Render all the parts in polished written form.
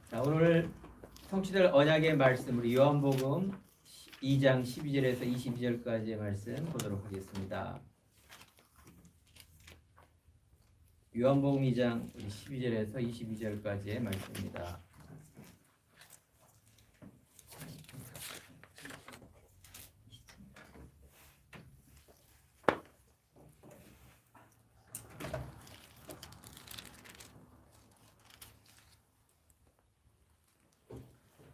자, 오늘 성취될 언약의 말씀 우리 요한복음 2장 12절에서 22절까지의 말씀 보도록 하겠습니다. 요한복음 2장 12절에서 22절까지의 말씀입니다.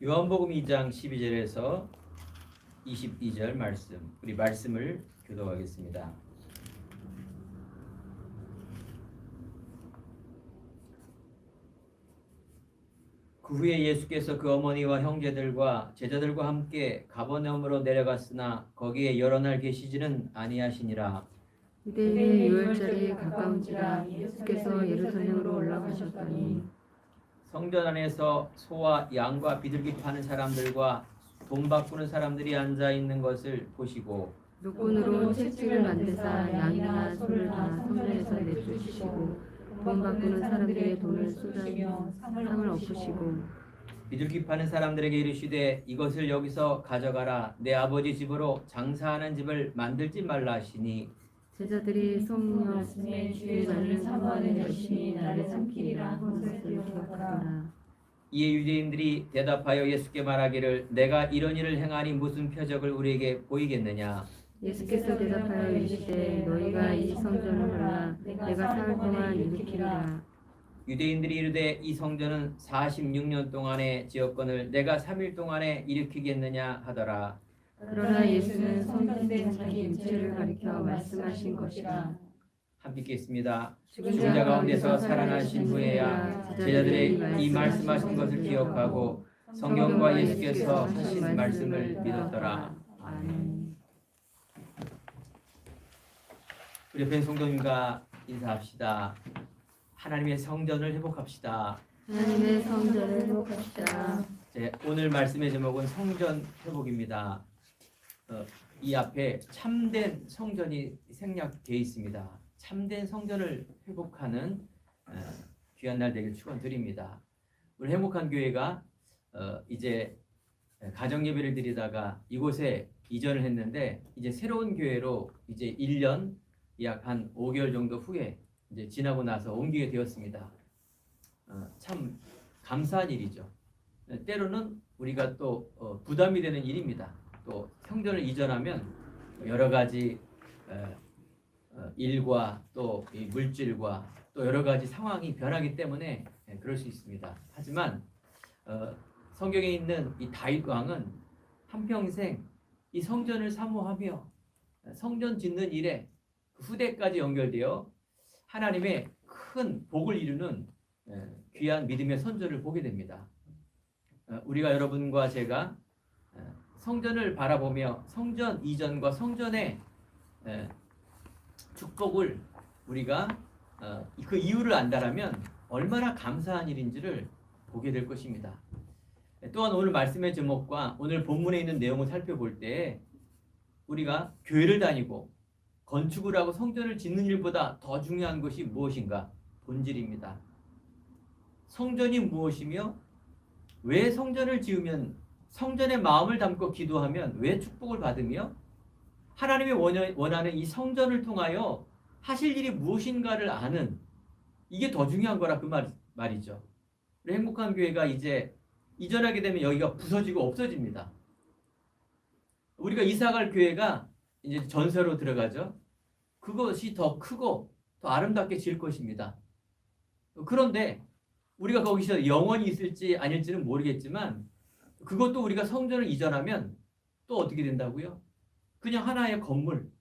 요한복음 2장 12절에서 22절 말씀, 우리 말씀을 교독하겠습니다. 그 후에 예수께서 그 어머니와 형제들과 제자들과 함께 가버나움으로 내려갔으나 거기에 여러 날 계시지는 아니하시니라. 이때에 유월절이 가까운지라 예수께서 예루살렘으로 올라가셨더니 성전 안에서 소와 양과 비둘기 파는 사람들과 돈 바꾸는 사람들이 앉아 있는 것을 보시고 노끈으로 채찍을 만드사 양이나 소를 다 성전에서 내쫓으시고 돈 바꾸는 사람들의 돈을 쏟아며 상을 엎으시고 비둘기 파는 사람들에게 이르시되 이것을 여기서 가져가라. 내 아버지 집으로 장사하는 집을 만들지 말라 하시니 제자들이 성령 말씀에 주의 날을 사모하는 열심히 나를 삼키리라 한 것을 기억하더라. 이에 유대인들이 대답하여 예수께 말하기를 내가 이런 일을 행하니 무슨 표적을 우리에게 보이겠느냐. 예수께서 대답하여 이르시되 너희가 이 성전을 보라 내가 사흘 동안 일으키리라. 유대인들이 이르되 이 성전은 46년 동안의 지었건을 내가 3일 동안에 일으키겠느냐 하더라. 그러나 예수는 성전된 자기 육체를 가리켜 말씀하신 것이라. 함께 읽겠습니다. 죽은 죽은 자 가운데서 살아나신 후에야 제자들의 이 말씀하신 것을 기억하고 성경과 예수께서 하신 말씀을 믿었더라. 아멘. 우리 옆에 성도님과 인사합시다. 하나님의 성전을 회복합시다. 하나님의 성전을 회복합시다. 오늘 말씀의 제목은 성전 회복입니다. 이 앞에 참된 성전이 생략되어 있습니다. 참된 성전을 회복하는 귀한 날 되길 축원드립니다. 우리 행복한 교회가 이제 가정 예배를 드리다가 이곳에 이전을 했는데 이제 새로운 교회로 이제 1년 약 한 5개월 정도 후에 이제 지나고 나서 옮기게 되었습니다. 참 감사한 일이죠. 때로는 우리가 또 부담이 되는 일입니다. 또 성전을 이전하면 여러 가지 일과 또 이 물질과 또 여러 가지 상황이 변하기 때문에 그럴 수 있습니다. 하지만 성경에 있는 이 다윗 왕은 한평생 이 성전을 사모하며 성전 짓는 일에 그 후대까지 연결되어 하나님의 큰 복을 이루는 귀한 믿음의 선조를 보게 됩니다. 우리가 여러분과 제가 성전을 바라보며 성전 이전과 성전의 축복을 우리가 그 이유를 안다라면 얼마나 감사한 일인지를 보게 될 것입니다. 또한 오늘 말씀의 제목과 오늘 본문에 있는 내용을 살펴볼 때 우리가 교회를 다니고 건축을 하고 성전을 짓는 일보다 더 중요한 것이 무엇인가? 본질입니다. 성전이 무엇이며 왜 성전을 지으면 성전의 마음을 담고 기도하면 왜 축복을 받으며 하나님이 원하는 이 성전을 통하여 하실 일이 무엇인가를 아는 이게 더 중요한 거라 그 말이죠. 우리 행복한 교회가 이제 이전하게 되면 여기가 부서지고 없어집니다. 우리가 이사갈 교회가 이제 전세로 들어가죠. 그것이 더 크고 더 아름답게 지을 것입니다. 그런데 우리가 거기서 영원히 있을지 아닐지는 모르겠지만 그것도 우리가 성전을 이전하면 또 어떻게 된다고요? 그냥 하나의 건물,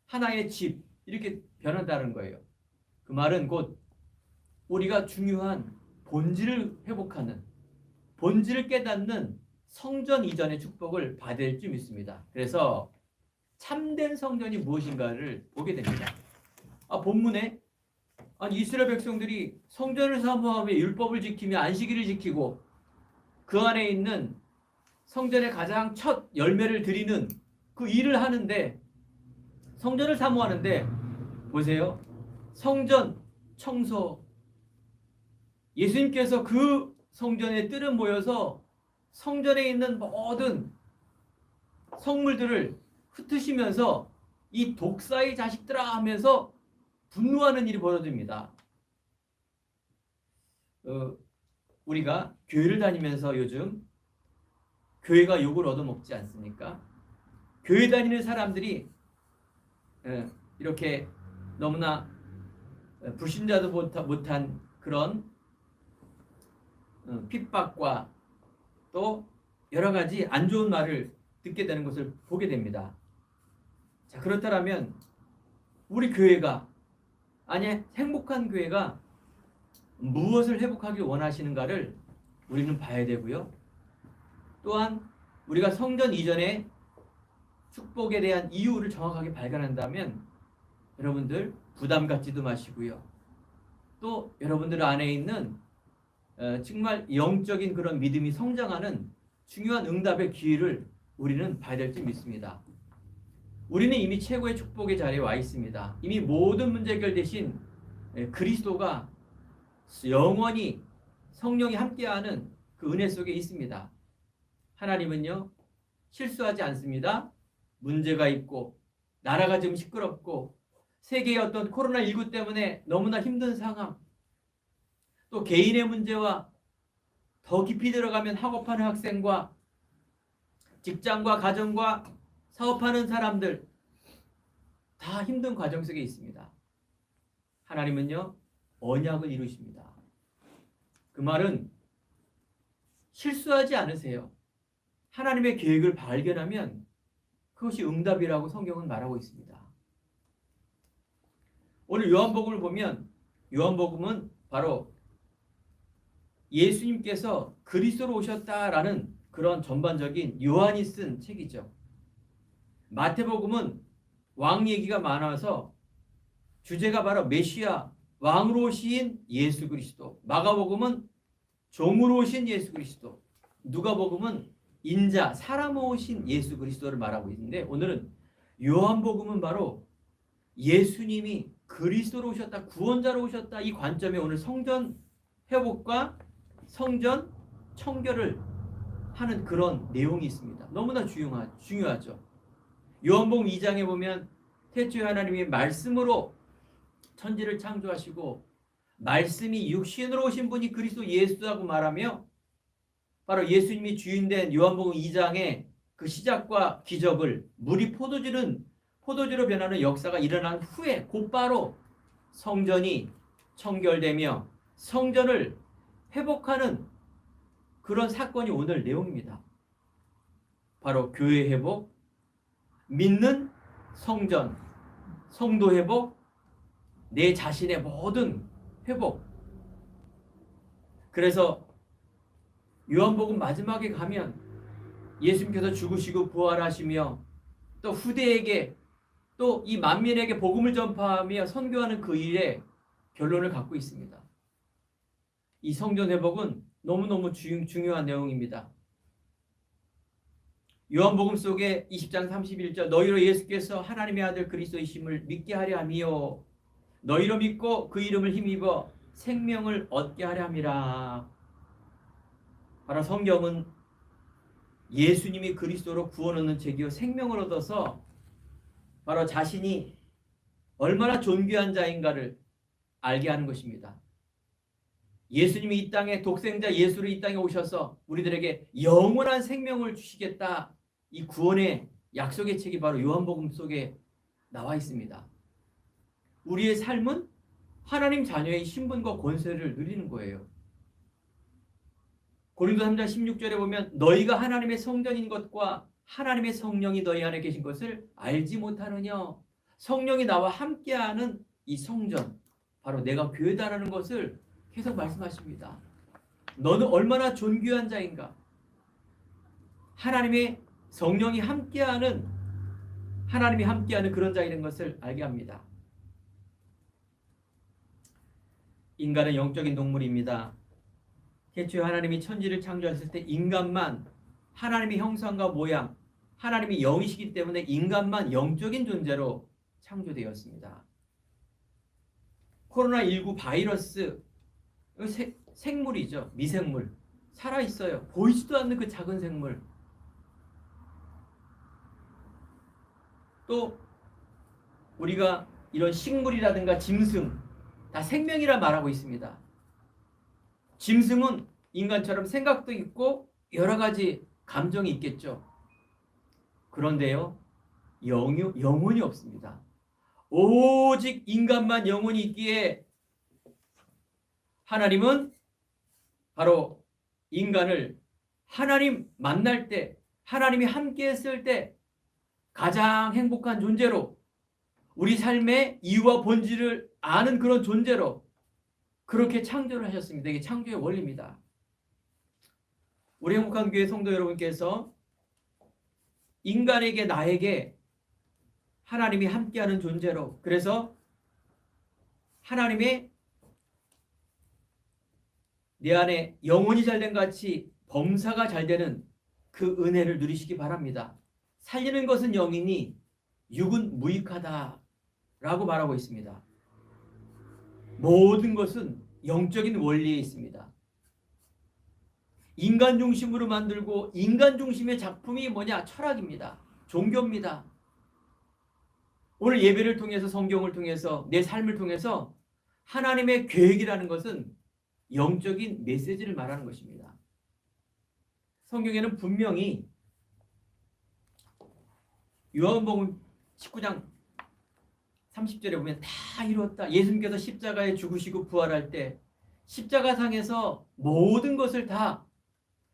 하나의 집 이렇게 변한다는 거예요. 그 말은 곧 우리가 중요한 본질을 회복하는, 본질을 깨닫는 성전 이전의 축복을 받을 줄 믿습니다. 그래서 참된 성전이 무엇인가를 보게 됩니다. 본문에 이스라엘 백성들이 성전을 사모하며 율법을 지키며 안식일을 지키고 그 안에 있는 성전의 가장 첫 열매를 드리는 그 일을 하는데 성전을 사모하는데 보세요. 성전 청소 예수님께서 그 성전에 뜰은 모여서 성전에 있는 모든 성물들을 흩으시면서 이 독사의 자식들아 하면서 분노하는 일이 벌어집니다. 우리가 교회를 다니면서 요즘 교회가 욕을 얻어먹지 않습니까? 교회 다니는 사람들이 이렇게 너무나 불신자도 못한 그런 핍박과 또 여러 가지 안 좋은 말을 듣게 되는 것을 보게 됩니다. 자, 그렇다면 우리 교회가 아니 행복한 교회가 무엇을 회복하길 원하시는가를 우리는 봐야 되고요. 또한 우리가 성전 이전에 축복에 대한 이유를 정확하게 발견한다면 여러분들 부담 갖지도 마시고요. 또 여러분들 안에 있는 정말 영적인 그런 믿음이 성장하는 중요한 응답의 기회를 우리는 봐야 될지 믿습니다. 우리는 이미 최고의 축복의 자리에 와 있습니다. 이미 모든 문제 해결 대신 그리스도가 영원히 성령이 함께하는 그 은혜 속에 있습니다. 하나님은요 실수하지 않습니다. 문제가 있고 나라가 좀 시끄럽고 세계의 어떤 코로나19 때문에 너무나 힘든 상황, 또 개인의 문제와 더 깊이 들어가면 학업하는 학생과 직장과 가정과 사업하는 사람들 다 힘든 과정 속에 있습니다. 하나님은요 언약을 이루십니다. 그 말은 실수하지 않으세요. 하나님의 계획을 발견하면 그것이 응답이라고 성경은 말하고 있습니다. 오늘 요한복음을 보면 요한복음은 바로 예수님께서 그리스도로 오셨다라는 그런 전반적인 요한이 쓴 책이죠. 마태복음은 왕 얘기가 많아서 주제가 바로 메시아 왕으로 오신 예수 그리스도, 마가복음은 종으로 오신 예수 그리스도, 누가복음은 인자 사람으로 오신 예수 그리스도를 말하고 있는데 오늘은 요한복음은 바로 예수님이 그리스도로 오셨다, 구원자로 오셨다, 이 관점에 오늘 성전 회복과 성전 청결을 하는 그런 내용이 있습니다. 너무나 중요하죠. 요한복음 2장에 보면 태초에 하나님이 말씀으로 천지를 창조하시고 말씀이 육신으로 오신 분이 그리스도 예수라고 말하며 바로 예수님이 주인된 요한복음 2장의 그 시작과 기적을 물이 포도주로 변하는 역사가 일어난 후에 곧바로 성전이 청결되며 성전을 회복하는 그런 사건이 오늘 내용입니다. 바로 교회 회복, 믿는 성전, 성도 회복, 내 자신의 모든 회복. 그래서 요한복음 마지막에 가면 예수님께서 죽으시고 부활하시며 또 후대에게 또 이 만민에게 복음을 전파하며 선교하는 그 일에 결론을 갖고 있습니다. 이 성전 회복은 너무너무 중요한 내용입니다. 요한복음 속에 20장 31절 너희로 예수께서 하나님의 아들 그리스도이심을 믿게 하려 함이요 너희로 믿고 그 이름을 힘입어 생명을 얻게 하려 함이라. 바로 성경은 예수님이 그리스도로 구원 얻는 책이요 생명을 얻어서 바로 자신이 얼마나 존귀한 자인가를 알게 하는 것입니다. 예수님이 이 땅에 독생자 예수로 이 땅에 오셔서 우리들에게 영원한 생명을 주시겠다. 이 구원의 약속의 책이 바로 요한복음 속에 나와 있습니다. 우리의 삶은 하나님 자녀의 신분과 권세를 누리는 거예요. 고린도 3장 16절에 보면 너희가 하나님의 성전인 것과 하나님의 성령이 너희 안에 계신 것을 알지 못하느냐. 성령이 나와 함께하는 이 성전, 바로 내가 교회다라는 것을 계속 말씀하십니다. 너는 얼마나 존귀한 자인가. 하나님의 성령이 함께하는 하나님이 함께하는 그런 자이라는 것을 알게 합니다. 인간은 영적인 동물입니다. 태초에 하나님이 천지를 창조하셨을 때 인간만 하나님의 형상과 모양, 하나님이 영이시기 때문에 인간만 영적인 존재로 창조되었습니다. 코로나19 바이러스 생물이죠. 미생물. 살아있어요. 보이지도 않는 그 작은 생물. 또 우리가 이런 식물이라든가 짐승 다 생명이라 말하고 있습니다. 짐승은 인간처럼 생각도 있고 여러 가지 감정이 있겠죠. 그런데요, 영혼이 없습니다. 오직 인간만 영혼이 있기에 하나님은 바로 인간을 하나님 만날 때, 하나님이 함께 했을 때 가장 행복한 존재로, 우리 삶의 이유와 본질을 아는 그런 존재로 그렇게 창조를 하셨습니다. 이게 창조의 원리입니다. 우리 행복한 교회 성도 여러분께서 인간에게, 나에게 하나님이 함께하는 존재로, 그래서 하나님의 내 안에 영혼이 잘된 같이 범사가 잘되는 그 은혜를 누리시기 바랍니다. 살리는 것은 영이니 육은 무익하다라고 말하고 있습니다. 모든 것은 영적인 원리에 있습니다. 인간 중심으로 만들고 인간 중심의 작품이 뭐냐? 철학입니다. 종교입니다. 오늘 예배를 통해서, 성경을 통해서, 내 삶을 통해서 하나님의 계획이라는 것은 영적인 메시지를 말하는 것입니다. 성경에는 분명히 요한복음 19장 30절에 보면 다 이루었다. 예수님께서 십자가에 죽으시고 부활할 때 십자가상에서 모든 것을 다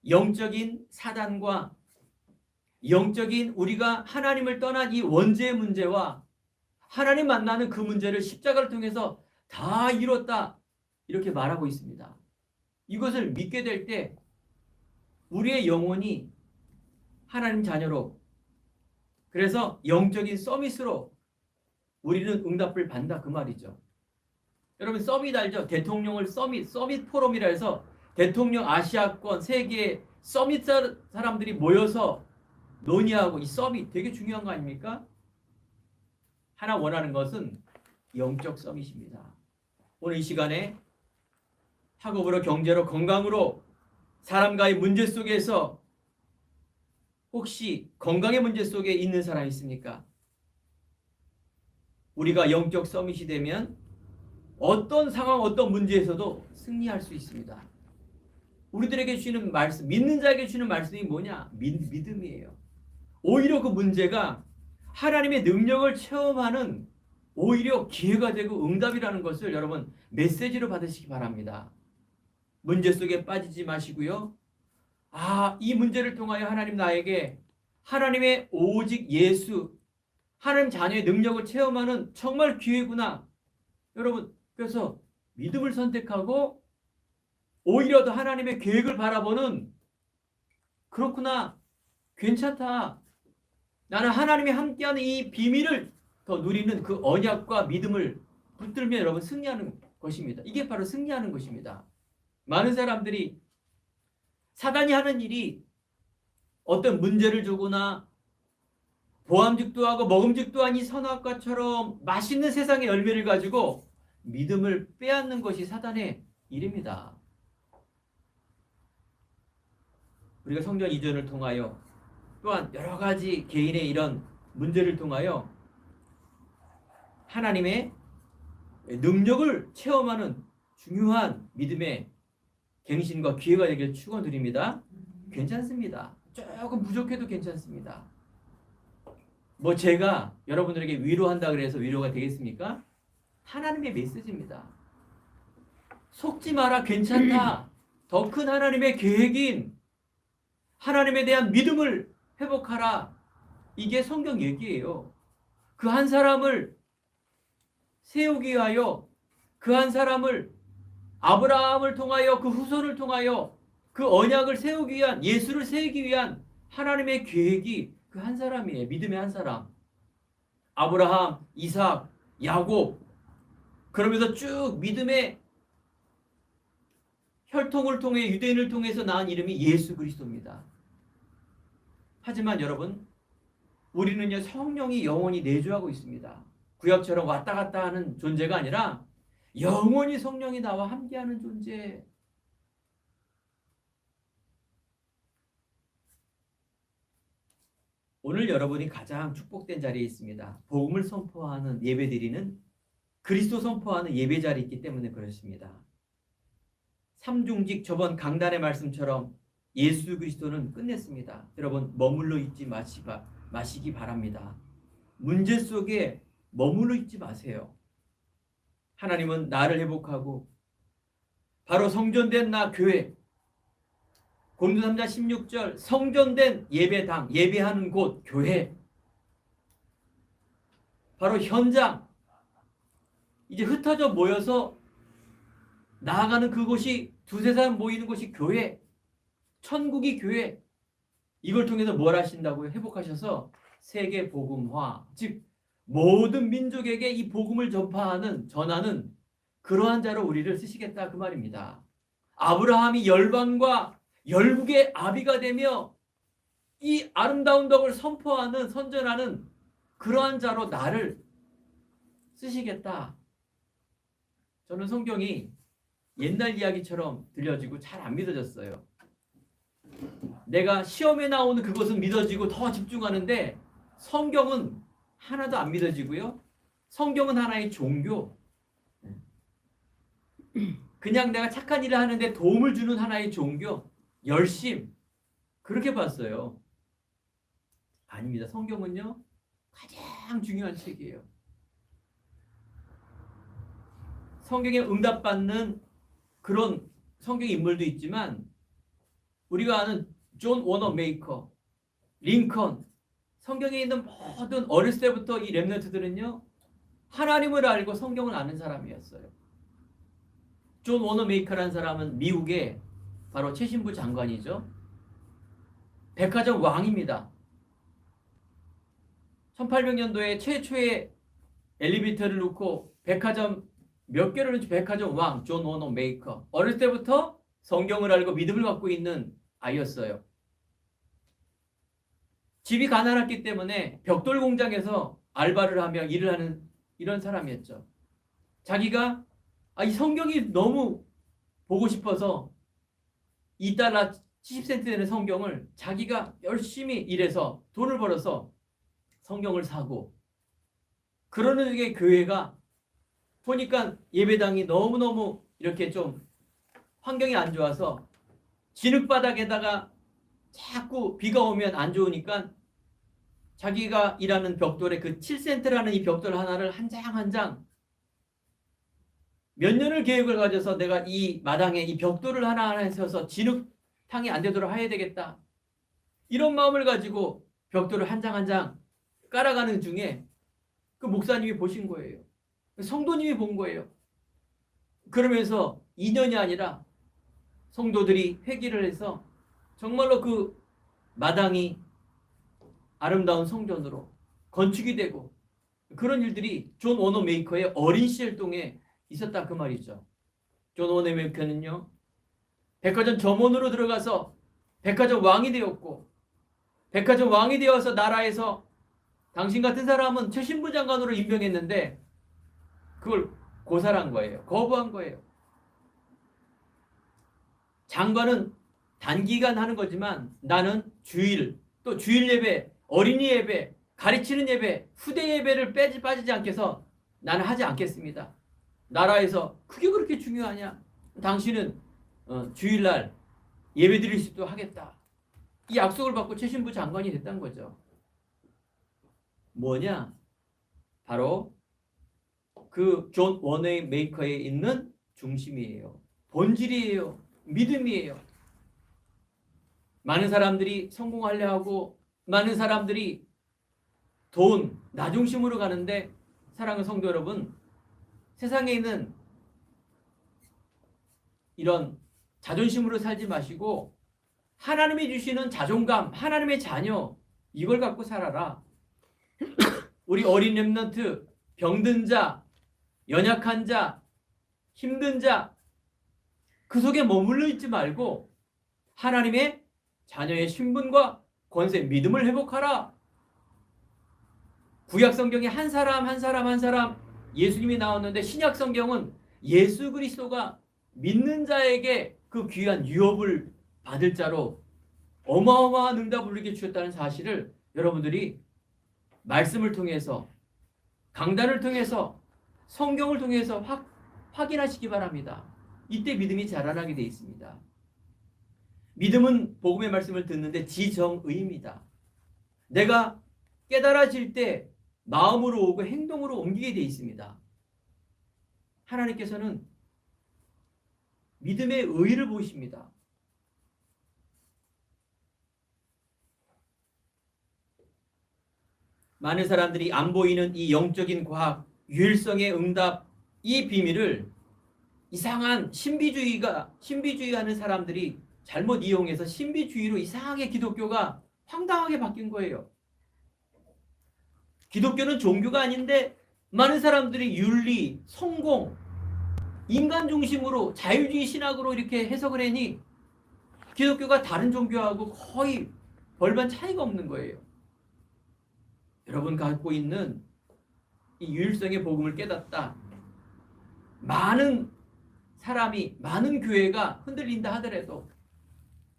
영적인 사단과 영적인 우리가 하나님을 떠난 이 원죄의 문제와 하나님 만나는 그 문제를 십자가를 통해서 다 이뤘다. 이렇게 말하고 있습니다. 이것을 믿게 될 때 우리의 영혼이 하나님 자녀로, 그래서 영적인 서밋으로 우리는 응답을 받는다 그 말이죠. 여러분 서밋 알죠? 대통령을 서밋 포럼이라 해서 대통령 아시아권 세계 서밋 사람들이 모여서 논의하고, 이 서밋 되게 중요한 거 아닙니까? 하나 원하는 것은 영적 서밋입니다. 오늘 이 시간에 학업으로, 경제로, 건강으로 사람과의 문제 속에서 혹시 건강의 문제 속에 있는 사람 있습니까? 우리가 영적 서밋이 되면 어떤 상황, 어떤 문제에서도 승리할 수 있습니다. 우리들에게 주시는 말씀, 믿는 자에게 주시는 말씀이 뭐냐? 믿음이에요. 오히려 그 문제가 하나님의 능력을 체험하는 오히려 기회가 되고 응답이라는 것을 여러분 메시지로 받으시기 바랍니다. 문제 속에 빠지지 마시고요. 이 문제를 통하여 하나님 나에게 하나님의 오직 예수, 하나님 자녀의 능력을 체험하는 정말 기회구나. 여러분, 그래서 믿음을 선택하고 오히려 더 하나님의 계획을 바라보는, 그렇구나, 괜찮다, 나는 하나님이 함께하는 이 비밀을 더 누리는 그 언약과 믿음을 붙들면 여러분 승리하는 것입니다. 이게 바로 승리하는 것입니다. 많은 사람들이 사단이 하는 일이 어떤 문제를 주거나 보암직도 하고 먹음직도 아닌 선악과처럼 맛있는 세상의 열매를 가지고 믿음을 빼앗는 것이 사단의 일입니다. 우리가 성전 이전을 통하여 또한 여러 가지 개인의 이런 문제를 통하여 하나님의 능력을 체험하는 중요한 믿음의 갱신과 기회가 되길 축원드립니다. 괜찮습니다. 조금 부족해도 괜찮습니다. 뭐 제가 여러분들에게 위로한다 그래서 위로가 되겠습니까? 하나님의 메시지입니다. 속지 마라, 괜찮다. 더 큰 하나님의 계획인 하나님에 대한 믿음을 회복하라. 이게 성경 얘기예요. 그 한 사람을 세우기 위하여, 그 한 사람을, 아브라함을 통하여, 그 후손을 통하여 그 언약을 세우기 위한, 예수를 세우기 위한 하나님의 계획이 그 한 사람이에요. 믿음의 한 사람. 아브라함, 이삭, 야곱, 그러면서 쭉 믿음의 혈통을 통해, 유대인을 통해서 낳은 이름이 예수 그리스도입니다. 하지만 여러분, 우리는요, 성령이 영원히 내주하고 있습니다. 구약처럼 왔다 갔다 하는 존재가 아니라 영원히 성령이 나와 함께하는 존재. 오늘 여러분이 가장 축복된 자리에 있습니다. 복음을 선포하는 예배드리는 그리스도 선포하는 예배 자리에 있기 때문에 그렇습니다. 삼중직 저번 강단의 말씀처럼 예수 그리스도는 끝냈습니다. 여러분 머물러 있지 마시기 바랍니다. 문제 속에 머물러 있지 마세요. 하나님은 나를 회복하고 바로 성전된 나 교회 고린도 3장 16절 성전된 예배당 예배하는 곳 교회 바로 현장 이제 흩어져 모여서 나아가는 그곳이 두세 사람 모이는 곳이 교회 천국이 교회 이걸 통해서 뭘 하신다고요? 회복하셔서 세계 복음화 즉 모든 민족에게 이 복음을 전하는 그러한 자로 우리를 쓰시겠다 그 말입니다. 아브라함이 열방과 열국의 아비가 되며 이 아름다운 덕을 선전하는 그러한 자로 나를 쓰시겠다. 저는 성경이 옛날 이야기처럼 들려지고 잘 안 믿어졌어요. 내가 시험에 나오는 그것은 믿어지고 더 집중하는데 성경은 하나도 안 믿어지고요. 성경은 하나의 종교. 그냥 내가 착한 일을 하는데 도움을 주는 하나의 종교. 열심. 그렇게 봤어요. 아닙니다. 성경은요. 가장 중요한 책이에요. 성경에 응답받는 그런 성경 인물도 있지만 우리가 아는 존 워너 메이커, 링컨 성경에 있는 모든 어렸을 때부터 이 렘넌트들은요. 하나님을 알고 성경을 아는 사람이었어요. 존 워너 메이커라는 사람은 미국의 바로 최신부 장관이죠. 백화점 왕입니다. 1800년도에 최초의 엘리베이터를 놓고 백화점 몇 개를 넣지 백화점 왕 존 워너 메이커. 어릴 때부터 성경을 알고 믿음을 갖고 있는 아이였어요. 집이 가난했기 때문에 벽돌 공장에서 알바를 하며 일을 하는 이런 사람이었죠. 자기가 이 성경이 너무 보고 싶어서 2달러 70센트 되는 성경을 자기가 열심히 일해서 돈을 벌어서 성경을 사고 그러는 게 교회가 보니까 예배당이 너무너무 이렇게 좀 환경이 안 좋아서 진흙바닥에다가 자꾸 비가 오면 안 좋으니까 자기가 일하는 벽돌에 그 7센트라는 이 벽돌 하나를 한 장 한 장 몇 년을 계획을 가져서 내가 이 마당에 이 벽돌을 하나하나 세워서 진흙탕이 안 되도록 해야 되겠다. 이런 마음을 가지고 벽돌을 한 장 한 장 깔아가는 중에 그 목사님이 보신 거예요. 성도님이 본 거예요. 그러면서 2년이 아니라 성도들이 회개를 해서 정말로 그 마당이 아름다운 성전으로 건축이 되고 그런 일들이 존 워너 메이커의 어린 시절 동에 있었다 그 말이죠. 존 워너 메이커는요. 백화점 점원으로 들어가서 백화점 왕이 되었고 백화점 왕이 되어서 나라에서 당신 같은 사람은 최신부 장관으로 임명했는데 그걸 고사한 거예요. 거부한 거예요. 장관은 단기간 하는 거지만 나는 주일, 또 주일 예배, 어린이 예배, 가르치는 예배, 후대 예배를 빠지지 않게서 나는 하지 않겠습니다. 나라에서 그게 그렇게 중요하냐? 당신은 주일날 예배 드릴 수 있도록 하겠다. 이 약속을 받고 최신부 장관이 됐다는 거죠. 뭐냐? 바로 그 존 워너 메이커에 있는 중심이에요. 본질이에요. 믿음이에요. 많은 사람들이 성공하려 하고 많은 사람들이 돈, 나 중심으로 가는데 사랑하는 성도 여러분, 세상에 있는 이런 자존심으로 살지 마시고 하나님이 주시는 자존감, 하나님의 자녀 이걸 갖고 살아라. 우리 어린 렘넌트, 병든 자, 연약한 자, 힘든 자 그 속에 머물러 있지 말고 하나님의 자녀의 신분과 권세, 믿음을 회복하라. 구약 성경에 한 사람 예수님이 나왔는데 신약 성경은 예수 그리스도가 믿는 자에게 그 귀한 유업을 받을 자로 어마어마한 응답을 우리에게 주셨다는 사실을 여러분들이 말씀을 통해서, 강단을 통해서, 성경을 통해서 확인하시기 바랍니다. 이때 믿음이 자라나게 되어 있습니다. 믿음은 복음의 말씀을 듣는데 지정의입니다. 내가 깨달아질 때 마음으로 오고 행동으로 옮기게 되어 있습니다. 하나님께서는 믿음의 의의를 보십니다. 많은 사람들이 안 보이는 이 영적인 과학, 유일성의 응답, 이 비밀을 이상한 신비주의하는 사람들이 잘못 이용해서 신비주의로 이상하게 기독교가 황당하게 바뀐 거예요. 기독교는 종교가 아닌데 많은 사람들이 윤리, 성공, 인간 중심으로 자유주의 신학으로 이렇게 해석을 하니 기독교가 다른 종교하고 거의 별반 차이가 없는 거예요. 여러분 갖고 있는 이 유일성의 복음을 깨닫다. 많은 사람이, 많은 교회가 흔들린다 하더라도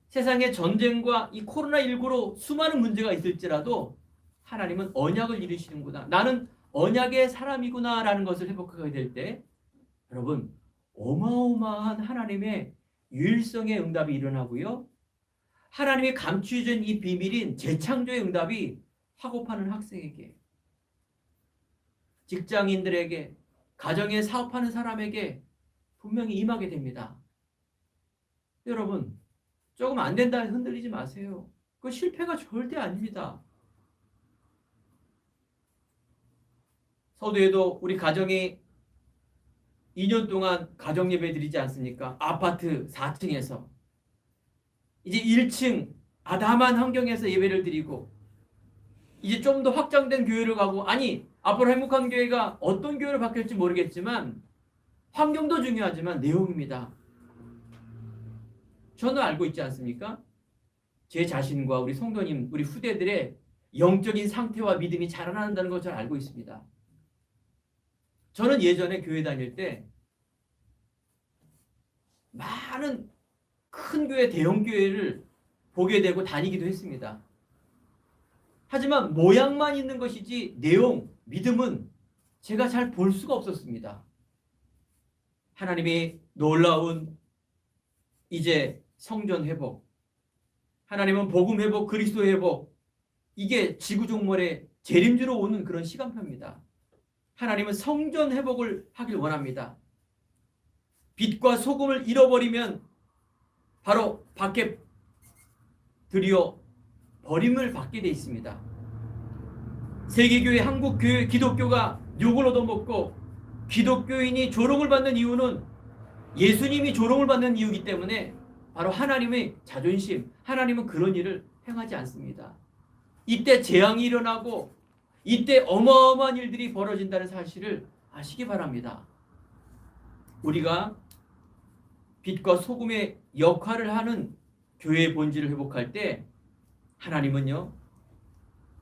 세상에 전쟁과 이 코로나19로 수많은 문제가 있을지라도 하나님은 언약을 이루시는구나. 나는 언약의 사람이구나 라는 것을 회복하게 될 때 여러분 어마어마한 하나님의 유일성의 응답이 일어나고요. 하나님이 감추어진 이 비밀인 재창조의 응답이 학업하는 학생에게, 직장인들에게, 가정에 사업하는 사람에게 분명히 임하게 됩니다. 여러분 조금 안 된다 흔들리지 마세요. 그 실패가 절대 아닙니다. 서두에도 우리 가정이 2년 동안 가정 예배 드리지 않습니까? 아파트 4층에서 이제 1층 아담한 환경에서 예배를 드리고 이제 좀 더 확장된 교회를 가고, 아니 앞으로 행복한 교회가 어떤 교회로 바뀔지 모르겠지만 환경도 중요하지만 내용입니다. 저는 알고 있지 않습니까? 제 자신과 우리 성도님, 우리 후대들의 영적인 상태와 믿음이 자라난다는 걸 잘 알고 있습니다. 저는 예전에 교회 다닐 때 많은 큰 교회, 대형 교회를 보게 되고 다니기도 했습니다. 하지만 모양만 있는 것이지 내용, 믿음은 제가 잘 볼 수가 없었습니다. 하나님이 놀라운 이제 성전 회복, 하나님은 복음 회복, 그리스도 회복, 이게 지구종말의 재림주로 오는 그런 시간표입니다. 하나님은 성전 회복을 하길 원합니다. 빛과 소금을 잃어버리면 바로 밖에 들여 버림을 받게 돼 있습니다. 세계교회, 한국교회, 기독교가 욕을 얻어먹고 기독교인이 조롱을 받는 이유는 예수님이 조롱을 받는 이유이기 때문에 바로 하나님의 자존심, 하나님은 그런 일을 행하지 않습니다. 이때 재앙이 일어나고 이때 어마어마한 일들이 벌어진다는 사실을 아시기 바랍니다. 우리가 빛과 소금의 역할을 하는 교회의 본질을 회복할 때 하나님은요,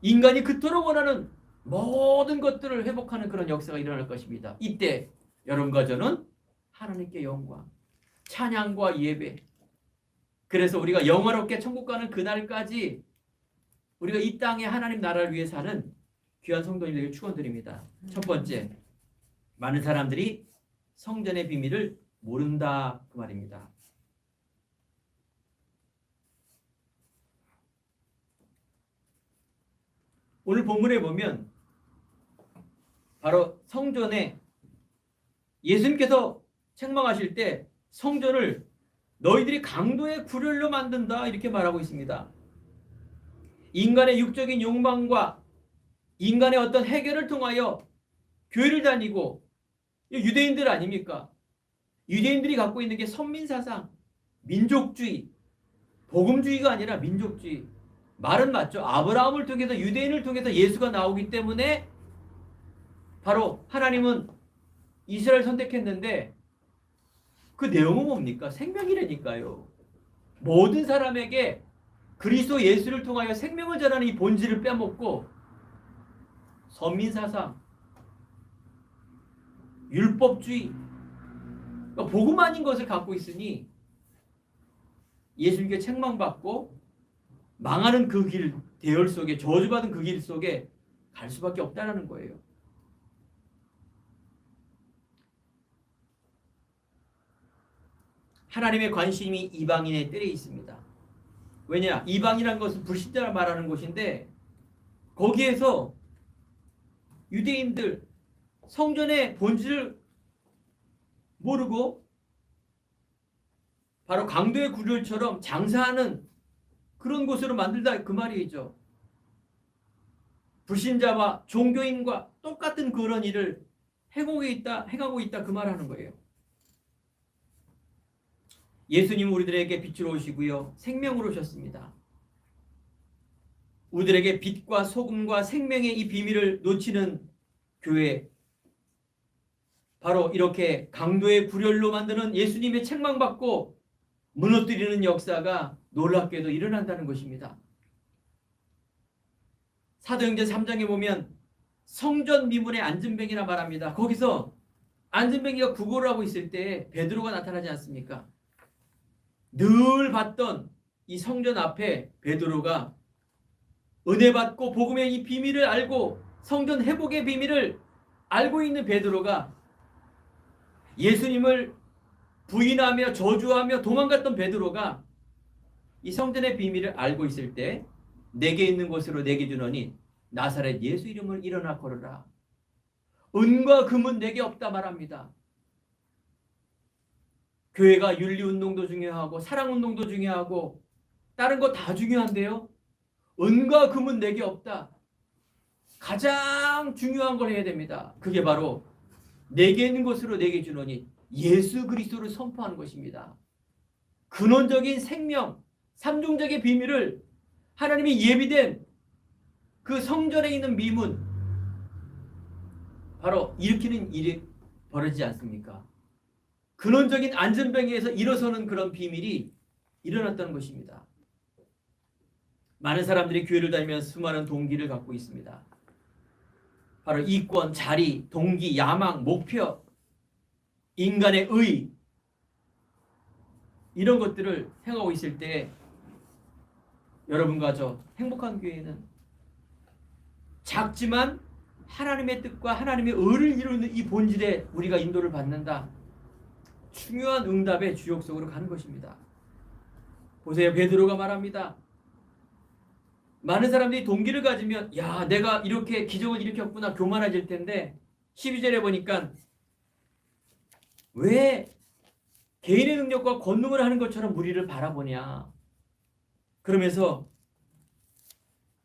인간이 그토록 원하는 모든 것들을 회복하는 그런 역사가 일어날 것입니다. 이때 여러분과 저는 하나님께 영광, 찬양과 예배, 그래서 우리가 영화롭게 천국 가는 그날까지 우리가 이 땅에 하나님 나라를 위해 사는 귀한 성도님 되길 축원드립니다. 첫 번째, 많은 사람들이 성전의 비밀을 모른다 그 말입니다. 오늘 본문에 보면 바로 성전에 예수님께서 책망하실 때 성전을 너희들이 강도의 굴혈로 만든다 이렇게 말하고 있습니다. 인간의 육적인 욕망과 인간의 어떤 해결을 통하여 교회를 다니고, 유대인들 아닙니까? 유대인들이 갖고 있는 게 선민사상, 민족주의, 복음주의가 아니라 민족주의. 말은 맞죠. 아브라함을 통해서, 유대인을 통해서 예수가 나오기 때문에 바로 하나님은 이스라엘 선택했는데 그 내용은 뭡니까? 생명이라니까요. 모든 사람에게 그리스도 예수를 통하여 생명을 전하는 이 본질을 빼먹고 선민사상, 율법주의, 복음 아닌 것을 갖고 있으니 예수님께 책망받고 망하는 그 길 대열 속에, 저주받은 그 길 속에 갈 수밖에 없다는 거예요. 하나님의 관심이 이방인의 뜰에 있습니다. 왜냐? 이방이라는 것은 불신자를 말하는 곳인데 거기에서 유대인들 성전의 본질을 모르고 바로 강도의 굴열처럼 장사하는 그런 곳으로 만들다 그 말이죠. 불신자와 종교인과 똑같은 그런 일을 행하고 있다 그 말하는 거예요. 예수님은 우리들에게 빛으로 오시고요, 생명으로 오셨습니다. 우리들에게 빛과 소금과 생명의 이 비밀을 놓치는 교회, 바로 이렇게 강도의 굴열로 만드는 예수님의 책망받고 무너뜨리는 역사가 놀랍게도 일어난다는 것입니다. 사도행전 3장에 보면 성전 미문의 안전뱅이라 말합니다. 거기서 안전뱅이가 구걸을 하고 있을 때 베드로가 나타나지 않습니까? 늘 봤던 이 성전 앞에 베드로가 은혜 받고 복음의 이 비밀을 알고 성전 회복의 비밀을 알고 있는 베드로가 예수님을 부인하며 저주하며 도망갔던 베드로가 이 성전의 비밀을 알고 있을 때 내게 있는 곳으로 내게 주노니 나사렛 예수 이름을 일어나 걸으라. 은과 금은 내게 없다 말합니다. 교회가 윤리운동도 중요하고 사랑운동도 중요하고 다른 거 다 중요한데요, 은과 금은 내게 없다. 가장 중요한 걸 해야 됩니다. 그게 바로 내게 있는 것으로 내게 주노니 예수 그리스도를 선포하는 것입니다. 근원적인 생명, 삼중적의 비밀을 하나님이 예비된 그 성전에 있는 미문, 바로 일으키는 일이 벌어지지 않습니까? 근원적인 안전병에서 일어서는 그런 비밀이 일어났다는 것입니다. 많은 사람들이 교회를 다니면서 수많은 동기를 갖고 있습니다. 바로 이권, 자리, 동기, 야망, 목표, 인간의 의, 이런 것들을 행하고 있을 때 여러분과 저 행복한 교회는 작지만 하나님의 뜻과 하나님의 의를 이루는 이 본질에 우리가 인도를 받는다. 중요한 응답의 주역 속으로 가는 것입니다. 보세요. 베드로가 말합니다. 많은 사람들이 동기를 가지면 야, 내가 이렇게 기적을 일으켰구나 교만해질 텐데 12절에 보니까 왜 개인의 능력과 권능을 하는 것처럼 무리를 바라보냐. 그러면서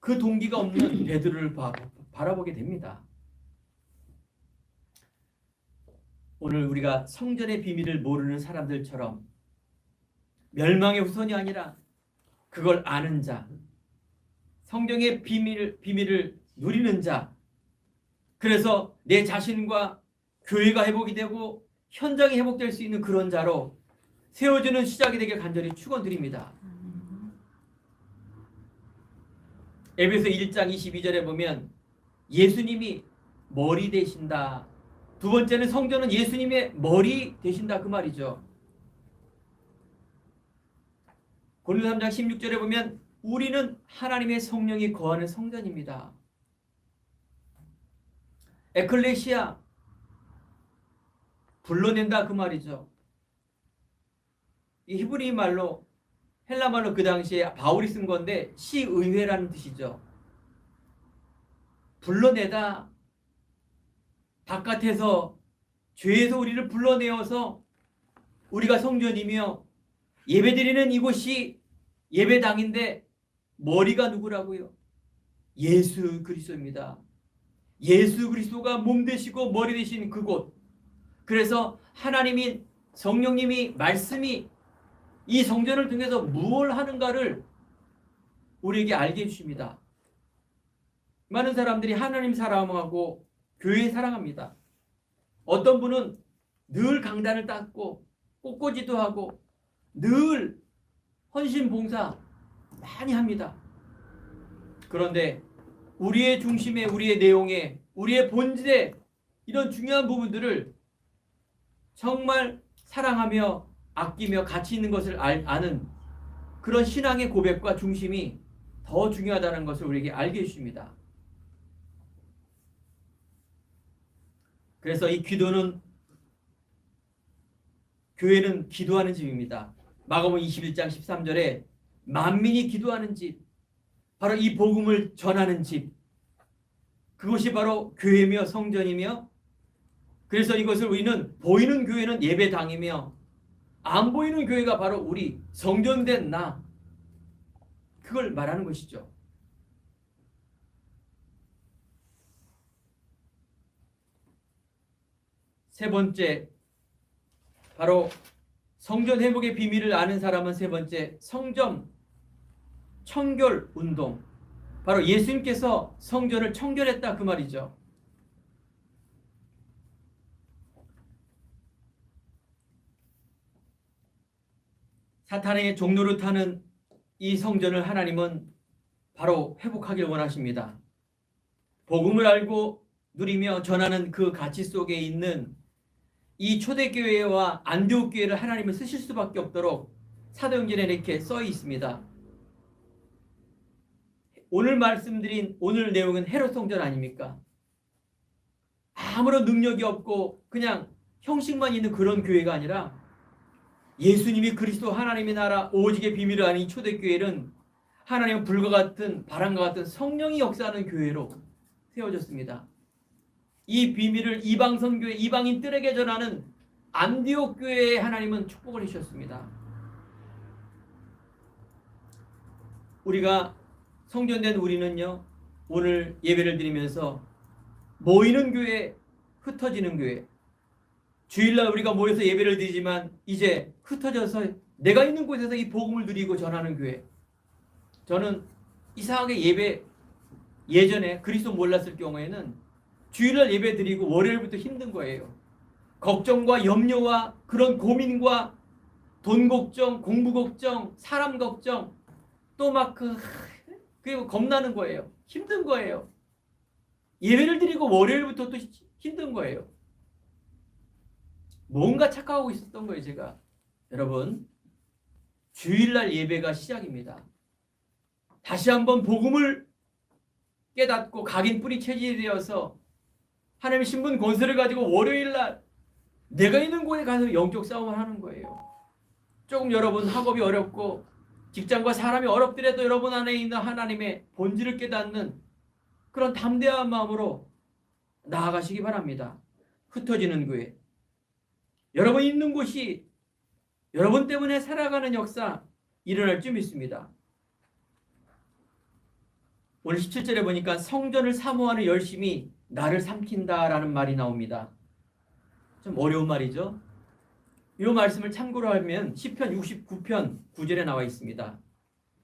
그 동기가 없는 베드로를 바라보게 됩니다. 오늘 우리가 성전의 비밀을 모르는 사람들처럼 멸망의 후손이 아니라 그걸 아는 자, 성경의 비밀을 누리는 자, 그래서 내 자신과 교회가 회복이 되고 현장이 회복될 수 있는 그런 자로 세워주는 시작이 되길 간절히 축원드립니다. 에베소 1장 22절에 보면 예수님이 머리 되신다. 두 번째는 성전은 예수님의 머리 되신다 그 말이죠. 고린도 3장 16절에 보면 우리는 하나님의 성령이 거하는 성전입니다. 에클레시아, 불러낸다 그 말이죠. 이 히브리 말로, 헬라 말로 그 당시에 바울이 쓴 건데 시의회라는 뜻이죠. 불러내다, 바깥에서 죄에서 우리를 불러내어서 우리가 성전이며 예배드리는 이곳이 예배당인데 머리가 누구라고요? 예수 그리스도입니다. 예수 그리스도가 몸 되시고 머리 되신 그곳. 그래서 하나님인 성령님이 말씀이 이 성전을 통해서 무엇을 하는가를 우리에게 알게 해주십니다. 많은 사람들이 하나님 사랑하고 교회 사랑합니다. 어떤 분은 늘 강단을 닦고 꽃꽂이도 하고 늘 헌신 봉사 많이 합니다. 그런데 우리의 중심에, 우리의 내용에, 우리의 본질에 이런 중요한 부분들을 정말 사랑하며 아끼며 가치 있는 것을 아는 그런 신앙의 고백과 중심이 더 중요하다는 것을 우리에게 알게 해줍니다. 그래서 이 기도는, 교회는 기도하는 집입니다. 마가복음 21장 13절에 만민이 기도하는 집, 바로 이 복음을 전하는 집, 그것이 바로 교회며 성전이며, 그래서 이것을 우리는 보이는 교회는 예배당이며 안 보이는 교회가 바로 우리 성전된 나, 그걸 말하는 것이죠. 세 번째, 바로 성전 회복의 비밀을 아는 사람은 세 번째, 성전 청결 운동. 바로 예수님께서 성전을 청결했다, 그 말이죠. 사탄의 종로를 타는 이 성전을 하나님은 바로 회복하길 원하십니다. 복음을 알고 누리며 전하는 그 가치 속에 있는 이 초대교회와 안디옥교회를 하나님은 쓰실 수밖에 없도록 사도행전에 이렇게 써 있습니다. 오늘 말씀드린 오늘 내용은 헤롯 성전 아닙니까? 아무런 능력이 없고 그냥 형식만 있는 그런 교회가 아니라 예수님이 그리스도 하나님의 나라 오직의 비밀을 아는 이 초대교회는 하나님의 불과 같은 바람과 같은 성령이 역사하는 교회로 세워졌습니다. 이 비밀을 이방 선교회, 이방인들에게 전하는 안디옥 교회에 하나님은 축복을 주셨습니다. 우리가 성전된 우리는요, 오늘 예배를 드리면서 모이는 교회, 흩어지는 교회, 주일날 우리가 모여서 예배를 드리지만 이제 흩어져서 내가 있는 곳에서 이 복음을 누리고 전하는 교회. 저는 이상하게 예전에 그리스도 몰랐을 경우에는 주일날 예배 드리고 월요일부터 힘든 거예요. 걱정과 염려와 그런 고민과 돈 걱정, 공부 걱정, 사람 걱정, 또 막 그리고 겁나는 거예요. 힘든 거예요. 예배를 드리고 월요일부터 또 힘든 거예요. 뭔가 착각하고 있었던 거예요, 제가. 여러분, 주일날 예배가 시작입니다. 다시 한번 복음을 깨닫고 각인 뿌리 체질이 되어서 하나님의 신분 권세를 가지고 월요일날 내가 있는 곳에 가서 영적 싸움을 하는 거예요. 조금 여러분 학업이 어렵고 직장과 사람이 어렵더라도 여러분 안에 있는 하나님의 본질을 깨닫는 그런 담대한 마음으로 나아가시기 바랍니다. 흩어지는 교회. 여러분 있는 곳이 여러분 때문에 살아가는 역사 일어날 줄 믿습니다. 오늘 17절에 보니까 성전을 사모하는 열심이 나를 삼킨다라는 말이 나옵니다. 좀 어려운 말이죠. 이 말씀을 참고로 하면 시편 69편 9절에 나와 있습니다.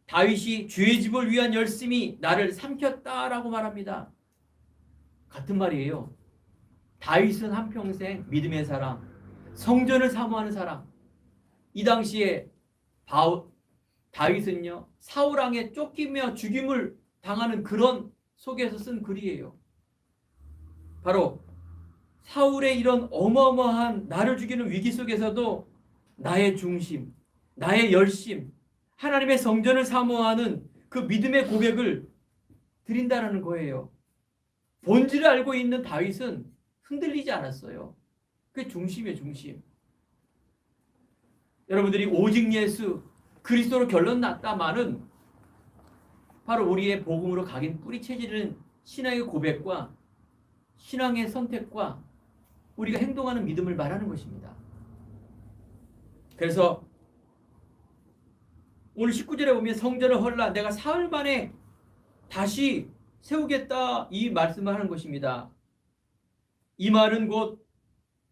다윗이 주의 집을 위한 열심이 나를 삼켰다라고 말합니다. 같은 말이에요. 다윗은 한평생 믿음의 사람, 성전을 사모하는 사람. 이 당시에 다윗은요, 사울 왕에 쫓기며 죽임을 당하는 그런 속에서 쓴 글이에요. 바로 사울의 이런 어마어마한 나를 죽이는 위기 속에서도 나의 중심, 나의 열심, 하나님의 성전을 사모하는 그 믿음의 고백을 드린다는 거예요. 본질을 알고 있는 다윗은 흔들리지 않았어요. 그게 중심이에요, 중심. 여러분들이 오직 예수 그리스도로 결론 났다마는 바로 우리의 복음으로 각인 뿌리 체질은 신앙의 고백과 신앙의 선택과 우리가 행동하는 믿음을 말하는 것입니다. 그래서 오늘 19절에 보면 성전을 헐라 내가 사흘 만에 다시 세우겠다 이 말씀을 하는 것입니다. 이 말은 곧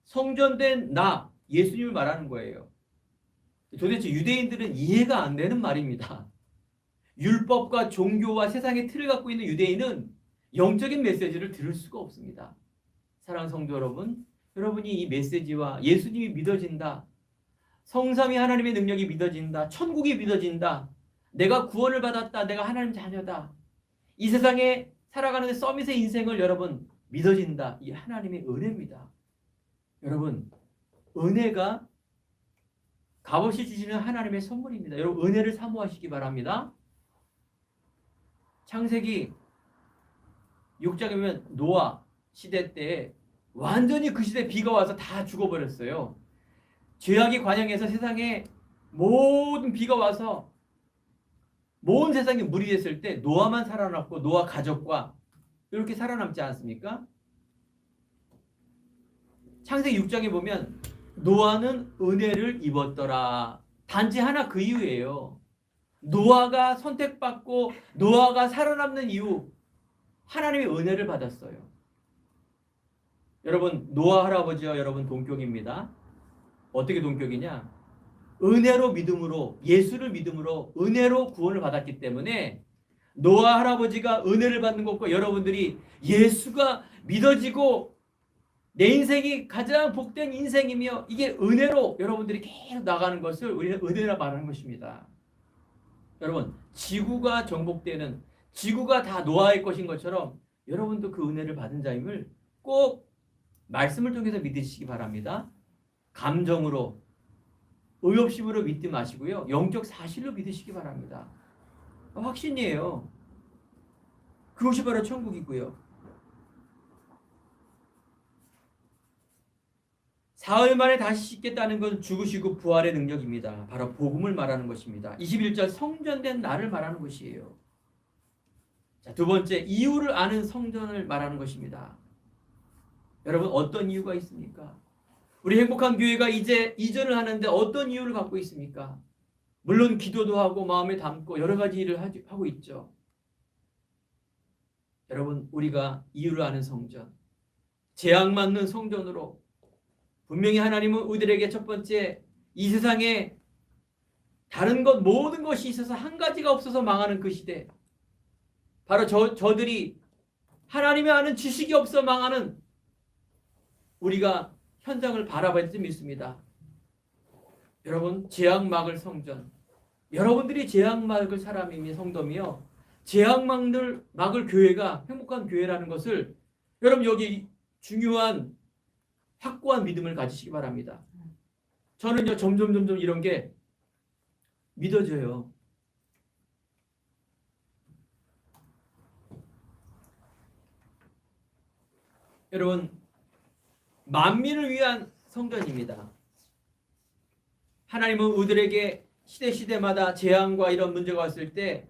성전된 나 예수님을 말하는 거예요. 도대체 유대인들은 이해가 안 되는 말입니다. 율법과 종교와 세상의 틀을 갖고 있는 유대인은 영적인 메시지를 들을 수가 없습니다. 사랑하는 성도 여러분, 여러분이 이 메시지와 예수님이 믿어진다, 성삼위 하나님의 능력이 믿어진다, 천국이 믿어진다, 내가 구원을 받았다, 내가 하나님 자녀다, 이 세상에 살아가는 서밋의 인생을 여러분 믿어진다, 이 하나님의 은혜입니다. 여러분, 은혜가 값없이 주시는 하나님의 선물입니다. 여러분, 은혜를 사모하시기 바랍니다. 창세기 6장이면 노아 시대 때 완전히 그 시대 비가 와서 다 죽어버렸어요. 죄악이 관영해서 세상에 모든 비가 와서 모든 세상이 물이 됐을 때 노아만 살아남고 노아 가족과 이렇게 살아남지 않습니까? 창세기 6장에 보면 노아는 은혜를 입었더라. 단지 하나 그 이유예요. 노아가 선택받고 노아가 살아남는 이유, 하나님의 은혜를 받았어요. 여러분, 노아 할아버지와 여러분 동격입니다. 어떻게 동격이냐? 은혜로 믿음으로, 예수를 믿음으로 은혜로 구원을 받았기 때문에 노아 할아버지가 은혜를 받는 것과 여러분들이 예수가 믿어지고 내 인생이 가장 복된 인생이며 이게 은혜로 여러분들이 계속 나가는 것을 우리는 은혜라 말하는 것입니다. 여러분, 지구가 정복되는, 지구가 다 노아의 것인 것처럼 여러분도 그 은혜를 받은 자임을 꼭 말씀을 통해서 믿으시기 바랍니다. 감정으로, 의협심으로 믿지 마시고요. 영적 사실로 믿으시기 바랍니다. 확신이에요. 그것이 바로 천국이고요. 사흘 만에 다시 씻겠다는 건 죽으시고 부활의 능력입니다. 바로 복음을 말하는 것입니다. 21절 성전된 나를 말하는 것이에요. 자, 두 번째, 이유를 아는 성전을 말하는 것입니다. 여러분, 어떤 이유가 있습니까? 우리 행복한 교회가 이제 이전을 하는데 어떤 이유를 갖고 있습니까? 물론 기도도 하고 마음에 담고 여러 가지 일을 하고 있죠. 여러분, 우리가 이유를 아는 성전, 재앙 맞는 성전으로 분명히 하나님은 우리들에게 첫 번째 이 세상에 다른 것 모든 것이 있어서 한 가지가 없어서 망하는 그 시대, 바로 저들이 하나님의 아는 지식이 없어 망하는 우리가 현장을 바라봐야 지 믿습니다. 여러분, 재앙 막을 성전, 여러분들이 재앙 막을 사람이며 성도며 재앙 막을 교회가 행복한 교회라는 것을 여러분 여기 중요한 확고한 믿음을 가지시기 바랍니다. 저는요 점점 이런 게 믿어져요. 여러분, 만민을 위한 성전입니다. 하나님은 우리들에게 시대마다 재앙과 이런 문제가 왔을 때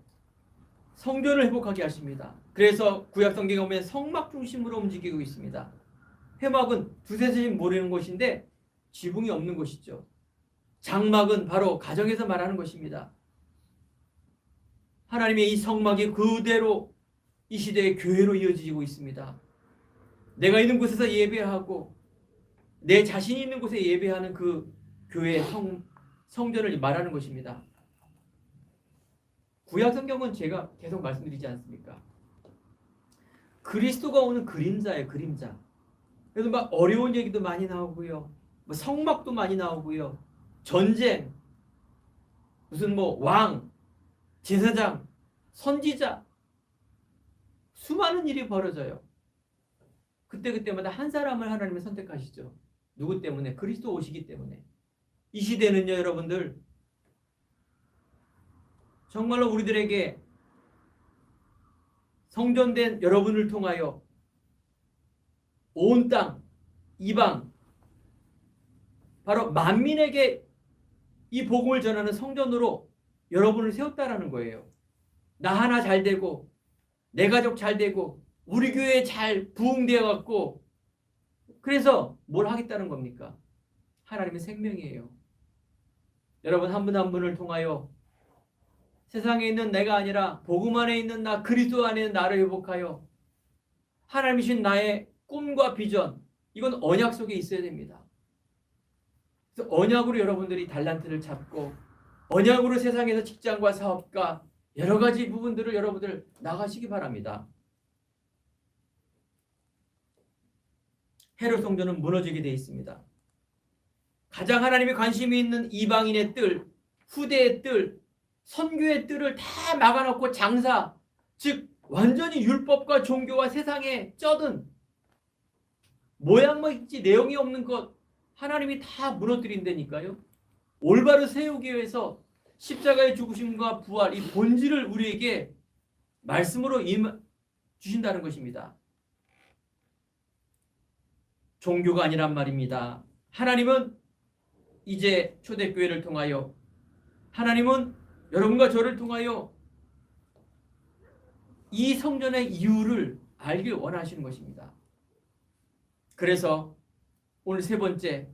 성전을 회복하게 하십니다. 그래서 구약 성경에 보면 성막 중심으로 움직이고 있습니다. 회막은 두세 세씩 모이는 곳인데 지붕이 없는 곳이죠. 장막은 바로 가정에서 말하는 것입니다. 하나님의 이 성막이 그대로 이 시대의 교회로 이어지고 있습니다. 내가 있는 곳에서 예배하고 내 자신이 있는 곳에 예배하는 그 교회의 성전을 말하는 것입니다. 구약 성경은 제가 계속 말씀드리지 않습니까? 그리스도가 오는 그림자예요, 그림자. 그래서 막 어려운 얘기도 많이 나오고요. 뭐 성막도 많이 나오고요. 전쟁, 무슨 뭐 왕, 제사장, 선지자, 수많은 일이 벌어져요. 그때마다 한 사람을 하나님이 선택하시죠. 누구 때문에? 그리스도 오시기 때문에. 이 시대는요, 여러분들, 정말로 우리들에게 성전된 여러분을 통하여 온 땅, 이방, 바로 만민에게 이 복음을 전하는 성전으로 여러분을 세웠다라는 거예요. 나 하나 잘 되고 내 가족 잘 되고 우리 교회 잘 부흥되어 갖고 그래서 뭘 하겠다는 겁니까? 하나님의 생명이에요. 여러분, 한 분 한 분을 통하여 세상에 있는 내가 아니라 복음 안에 있는 나, 그리스도 안에 있는 나를 회복하여 하나님이신 나의 꿈과 비전, 이건 언약 속에 있어야 됩니다. 그래서 언약으로 여러분들이 달란트를 잡고 언약으로 세상에서 직장과 사업과 여러 가지 부분들을 여러분들 나가시기 바랍니다. 헤롯 성전은 무너지게 되어 있습니다. 가장 하나님이 관심이 있는 이방인의 뜰, 후대의 뜰, 선교의 뜰을 다 막아놓고 장사, 즉 완전히 율법과 종교와 세상에 쩌든 모양만 있지 내용이 없는 것 하나님이 다 무너뜨린다니까요. 올바로 세우기 위해서 십자가의 죽으심과 부활, 이 본질을 우리에게 말씀으로 주신다는 것입니다. 종교가 아니란 말입니다. 하나님은 이제 초대교회를 통하여, 하나님은 여러분과 저를 통하여 이 성전의 이유를 알길 원하시는 것입니다. 그래서 오늘 세 번째,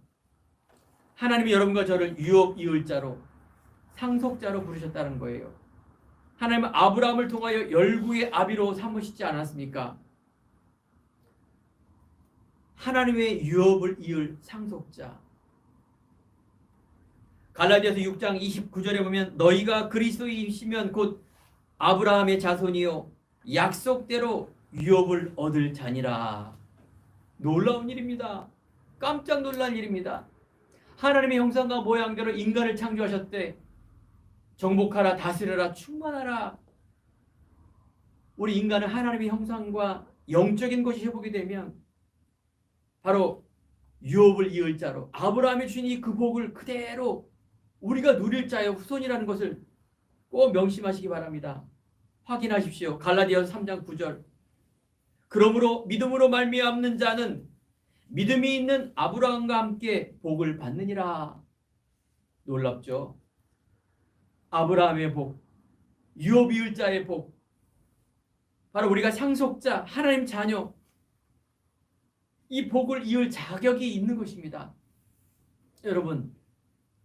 하나님이 여러분과 저를 유업이을자로, 상속자로 부르셨다는 거예요. 하나님은 아브라함을 통하여 열국의 아비로 삼으시지 않았습니까? 하나님의 유업을 이을 상속자. 갈라디아서 6장 29절에 보면 너희가 그리스도이시면 곧 아브라함의 자손이요 약속대로 유업을 얻을 자니라. 놀라운 일입니다. 깜짝 놀랄 일입니다. 하나님의 형상과 모양대로 인간을 창조하셨대. 정복하라, 다스려라, 충만하라. 우리 인간은 하나님의 형상과 영적인 것이 회복이 되면 바로 유업을 이을 자로, 아브라함이 주신 이 그 복을 그대로 우리가 누릴 자의 후손이라는 것을 꼭 명심하시기 바랍니다. 확인하십시오. 갈라디아서 3장 9절. 그러므로 믿음으로 말미암는 자는 믿음이 있는 아브라함과 함께 복을 받느니라. 놀랍죠? 아브라함의 복, 유업 이을 자의 복, 바로 우리가 상속자, 하나님 자녀, 이 복을 이을 자격이 있는 것입니다. 여러분,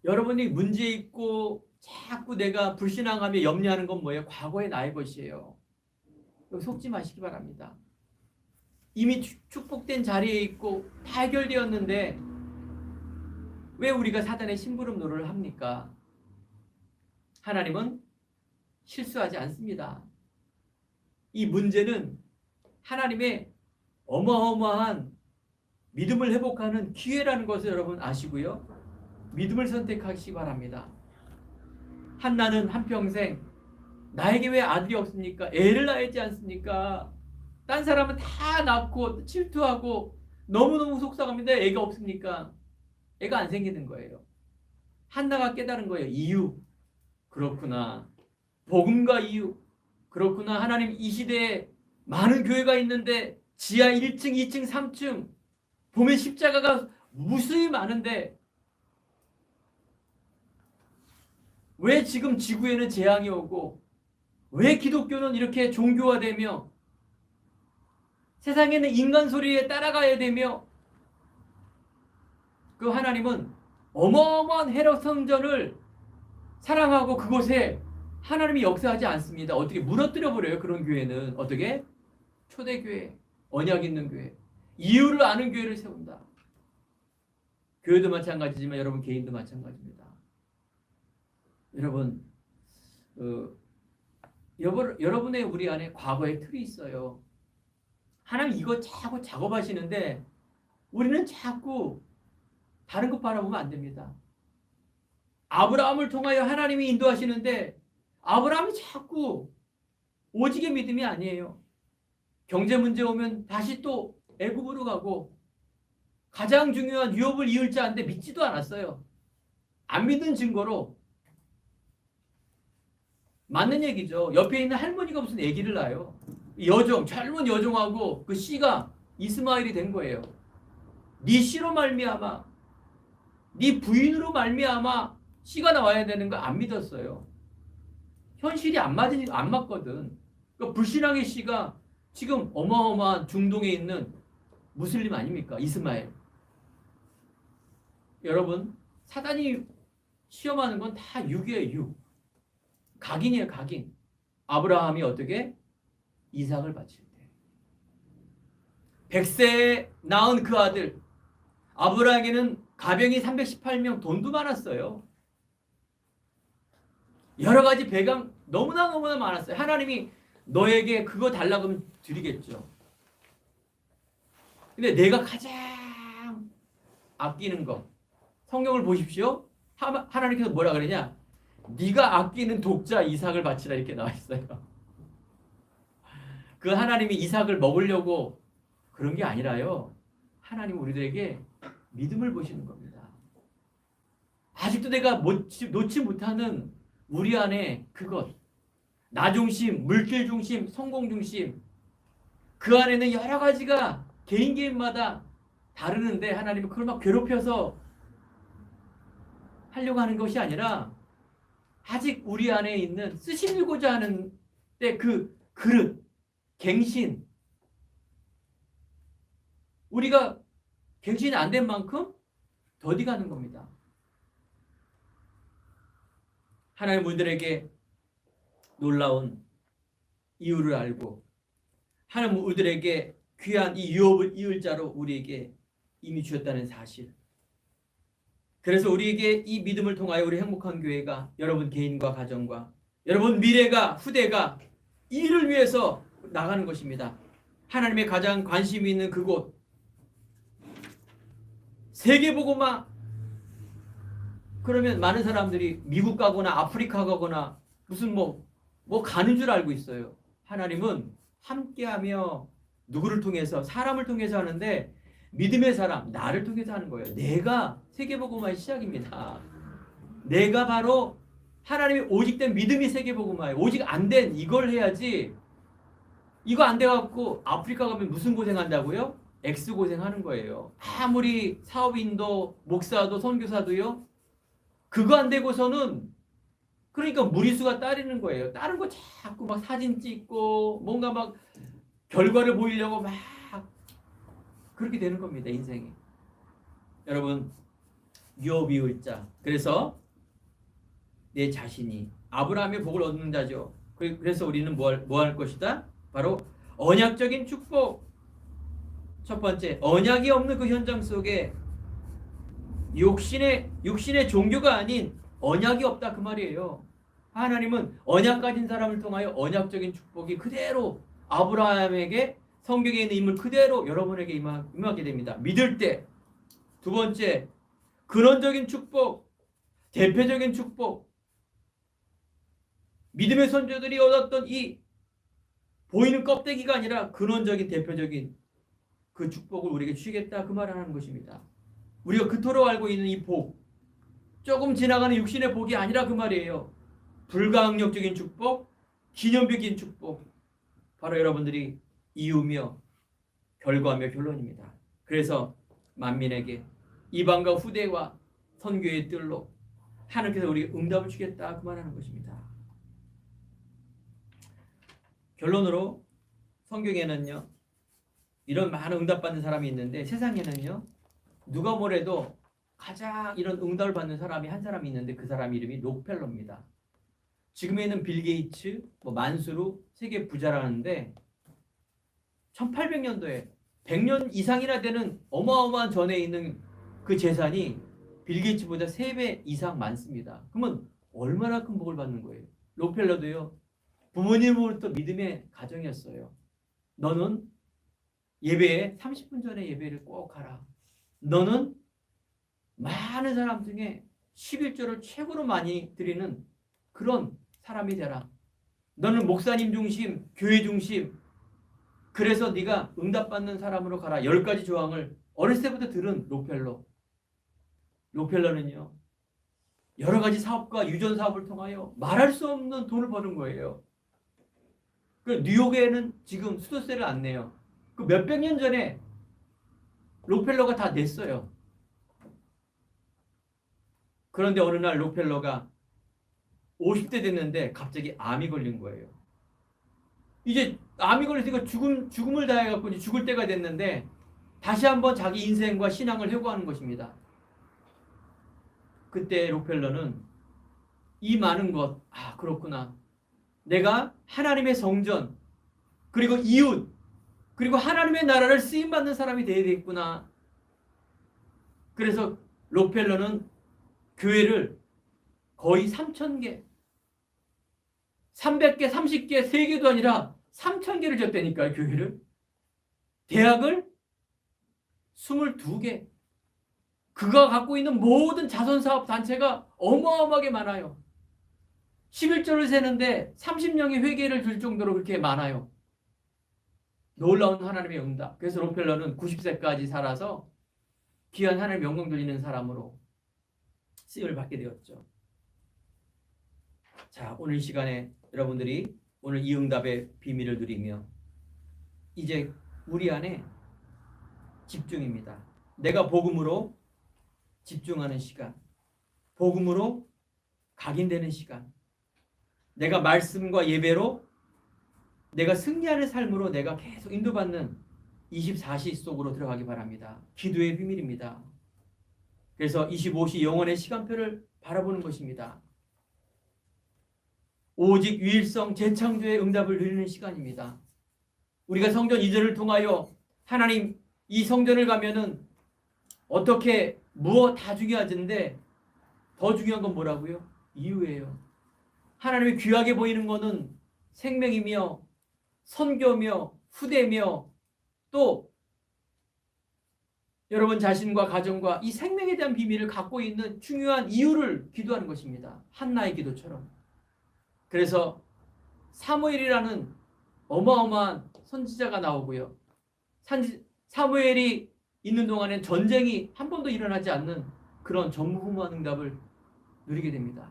여러분이 문제 있고 자꾸 내가 불신앙하며 염려하는 건 뭐예요? 과거의 나의 것이에요. 여기 속지 마시기 바랍니다. 이미 축복된 자리에 있고 다 해결되었는데 왜 우리가 사단의 심부름 노릇을 합니까? 하나님은 실수하지 않습니다. 이 문제는 하나님의 어마어마한 믿음을 회복하는 기회라는 것을 여러분 아시고요. 믿음을 선택하시기 바랍니다. 한나는 한평생 나에게 왜 아들이 없습니까? 애를 낳았지 않습니까? 딴 사람은 다 낳고 질투하고 너무너무 속상합니다. 애가 없습니까? 애가 안 생기는 거예요. 한나가 깨달은 거예요. 이유. 그렇구나. 복음과 이유. 그렇구나. 하나님 이 시대에 많은 교회가 있는데 지하 1층, 2층, 3층 보면 십자가가 무수히 많은데 왜 지금 지구에는 재앙이 오고 왜 기독교는 이렇게 종교화되며 세상에는 인간 소리에 따라가야 되며 그 하나님은 어마어마한 헤롯 성전을 사랑하고 그곳에 하나님이 역사하지 않습니다. 어떻게 무너뜨려 버려요? 그런 교회는 어떻게? 초대교회, 언약 있는 교회, 이유를 아는 교회를 세운다. 교회도 마찬가지지만 여러분 개인도 마찬가지입니다. 여러분, 여러분의 우리 안에 과거의 틀이 있어요. 하나님 이거 자꾸 작업하시는데 우리는 자꾸 다른 것 바라보면 안 됩니다. 아브라함을 통하여 하나님이 인도하시는데 아브라함이 자꾸 오직의 믿음이 아니에요. 경제 문제 오면 다시 또 애굽으로 가고 가장 중요한 유업을 이을 자인데 믿지도 않았어요. 안 믿은 증거로 맞는 얘기죠. 옆에 있는 할머니가 무슨 아기를 낳아요. 여종, 젊은 여종하고 그 씨가 이스마엘이 된 거예요. 네 씨로 말미암아, 네 부인으로 말미암아 씨가 나와야 되는 거 안 믿었어요. 현실이 안 맞거든. 그러니까 불신앙의 씨가 지금 어마어마한 중동에 있는 무슬림 아닙니까? 이스마엘. 여러분, 사단이 시험하는 건 다 육이에요, 육. 각인이에요, 각인. 아브라함이 어떻게? 이삭을 바칠 때. 100세에 낳은 그 아들. 아브라함에게는 가병이 318명, 돈도 많았어요. 여러 가지 배경 너무나 많았어요. 하나님이 너에게 그거 달라고 하면 드리겠죠. 근데 내가 가장 아끼는 거, 성경을 보십시오. 하나님께서 뭐라 그러냐? 네가 아끼는 독자 이삭을 바치라 이렇게 나와 있어요. 그 하나님이 이삭을 먹으려고 그런 게 아니라요. 하나님 우리들에게 믿음을 보시는 겁니다. 아직도 내가 놓지 못하는 우리 안에 그것, 나 중심, 물질 중심, 성공 중심, 그 안에는 여러 가지가 개인마다 다르는데 하나님은 그걸 막 괴롭혀서 하려고 하는 것이 아니라 아직 우리 안에 있는 쓰시고자 하는 때 그 그릇, 갱신, 우리가 갱신이 안 된 만큼 더디 가는 겁니다. 하나님 우리들에게 놀라운 이유를 알고 하나님 우리들에게 귀한 이 유업을 이을 자로 우리에게 이미 주셨다는 사실. 그래서 우리에게 이 믿음을 통하여 우리 행복한 교회가 여러분 개인과 가정과 여러분 미래가 후대가 이 일을 위해서 나가는 것입니다. 하나님의 가장 관심이 있는 그곳 세계복음화. 그러면 많은 사람들이 미국 가거나 아프리카 가거나 무슨 뭐 가는 줄 알고 있어요. 하나님은 함께하며 누구를 통해서 사람을 통해서 하는데 믿음의 사람 나를 통해서 하는 거예요. 내가 세계복음화의 시작입니다. 내가 바로 하나님의 오직 된 믿음이 세계복음화예요. 오직 안 된 이걸 해야지. 이거 안 돼갖고 아프리카 가면 무슨 고생한다고요? X 고생하는 거예요. 아무리 사업인도 목사도 선교사도요. 그거 안 되고서는 그러니까 무리수가 따르는 거예요. 다른 거 자꾸 막 사진 찍고 뭔가 막 결과를 보이려고 막 그렇게 되는 겁니다. 인생이. 여러분 유업이을 자. 그래서 내 자신이 아브라함의 복을 얻는 자죠. 그래서 우리는 뭐 할 것이다? 바로 언약적인 축복. 첫 번째, 언약이 없는 그 현장 속에 육신의 종교가 아닌 언약이 없다 그 말이에요. 하나님은 언약 가진 사람을 통하여 언약적인 축복이 그대로 아브라함에게 성경에 있는 인물 그대로 여러분에게 임하게 됩니다. 믿을 때. 두 번째, 근원적인 축복, 대표적인 축복. 믿음의 선조들이 얻었던 이 보이는 껍데기가 아니라 근원적인 대표적인 그 축복을 우리에게 주시겠다 그 말을 하는 것입니다. 우리가 그토록 알고 있는 이 복, 조금 지나가는 육신의 복이 아니라 그 말이에요. 불가항력적인 축복, 기념비적인 축복. 바로 여러분들이 이유며 결과며 결론입니다. 그래서 만민에게 이방과 후대와 선교의 뜰로 하나님께서 우리에게 응답을 주겠다 그 말하는 것입니다. 결론으로 성경에는요 이런 많은 응답받는 사람이 있는데 세상에는요 누가 뭐래도 가장 이런 응답을 받는 사람이 한 사람이 있는데 그 사람 이름이 록펠러입니다. 지금에는 빌 게이츠, 만수르 세계 부자라는데 1800년도에 100년 이상이나 되는 어마어마한 전에 있는 그 재산이 빌 게이츠보다 3배 이상 많습니다. 그러면 얼마나 큰 복을 받는 거예요. 록펠러도요. 부모님으로부터 믿음의 가정이었어요. 너는 예배에 30분 전에 예배를 꼭 하라. 너는 많은 사람 중에 11조를 최고로 많이 드리는 그런 사람이 되라. 너는 목사님 중심, 교회 중심. 그래서 네가 응답받는 사람으로 가라. 10가지 조항을 어렸을 때부터 들은 록펠러. 록펠러는요. 여러 가지 사업과 유전 사업을 통하여 말할 수 없는 돈을 버는 거예요. 뉴욕에는 지금 수도세를 안 내요. 그 몇백 년 전에 록펠러가 다 냈어요. 그런데 어느 날 록펠러가 50대 됐는데 갑자기 암이 걸린 거예요. 이제 암이 걸려서 죽음을 당해갖고 이제 죽을 때가 됐는데 다시 한번 자기 인생과 신앙을 회고하는 것입니다. 그때 록펠러는 이 많은 것, 그렇구나. 내가 하나님의 성전, 그리고 이웃, 그리고 하나님의 나라를 쓰임받는 사람이 되어야 되겠구나. 그래서 록펠러는 교회를 거의 3,000개, 300개, 30개, 3개도 아니라 3,000개를 졌다니까요, 교회를. 대학을 22개. 그가 갖고 있는 모든 자선사업 단체가 어마어마하게 많아요. 11조를 세는데 30명의 회계를 줄 정도로 그렇게 많아요. 놀라운 하나님의 응답. 그래서 록펠러는 90세까지 살아서 귀한 하나님의 영광 돌리는 사람으로 쓰임을 받게 되었죠. 자, 오늘 이 시간에 여러분들이 오늘 이 응답의 비밀을 누리며 이제 우리 안에 집중입니다. 내가 복음으로 집중하는 시간, 복음으로 각인되는 시간, 내가 말씀과 예배로 내가 승리하는 삶으로 내가 계속 인도받는 24시 속으로 들어가기 바랍니다. 기도의 비밀입니다. 그래서 25시 영원의 시간표를 바라보는 것입니다. 오직 유일성 재창조의 응답을 누리는 시간입니다. 우리가 성전 이전을 통하여 하나님 이 성전을 가면은 어떻게 무엇 다 중요하던데 더 중요한 건 뭐라고요? 이유예요. 하나님이 귀하게 보이는 것은 생명이며 선교며 후대며 또 여러분 자신과 가정과 이 생명에 대한 비밀을 갖고 있는 중요한 이유를 기도하는 것입니다. 한나의 기도처럼. 그래서 사무엘이라는 어마어마한 선지자가 나오고요. 사무엘이 있는 동안엔 전쟁이 한 번도 일어나지 않는 그런 전무후무한 응답을 누리게 됩니다.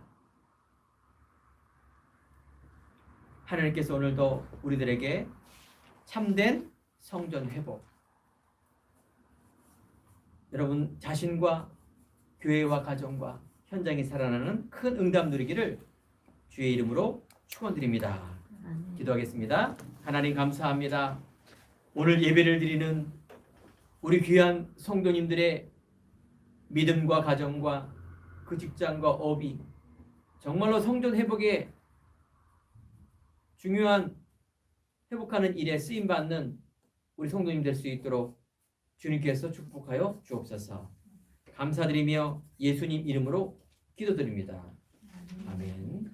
하나님께서 오늘도 우리들에게 참된 성전 회복, 여러분 자신과 교회와 가정과 현장이 살아나는 큰 응답 누리기를 주의 이름으로 축원드립니다. 기도하겠습니다. 하나님 감사합니다. 오늘 예배를 드리는 우리 귀한 성도님들의 믿음과 가정과 그 직장과 업이 정말로 성전 회복에 중요한 회복하는 일에 쓰임받는 우리 성도님 될 수 있도록 주님께서 축복하여 주옵소서. 감사드리며 예수님 이름으로 기도드립니다. 아멘.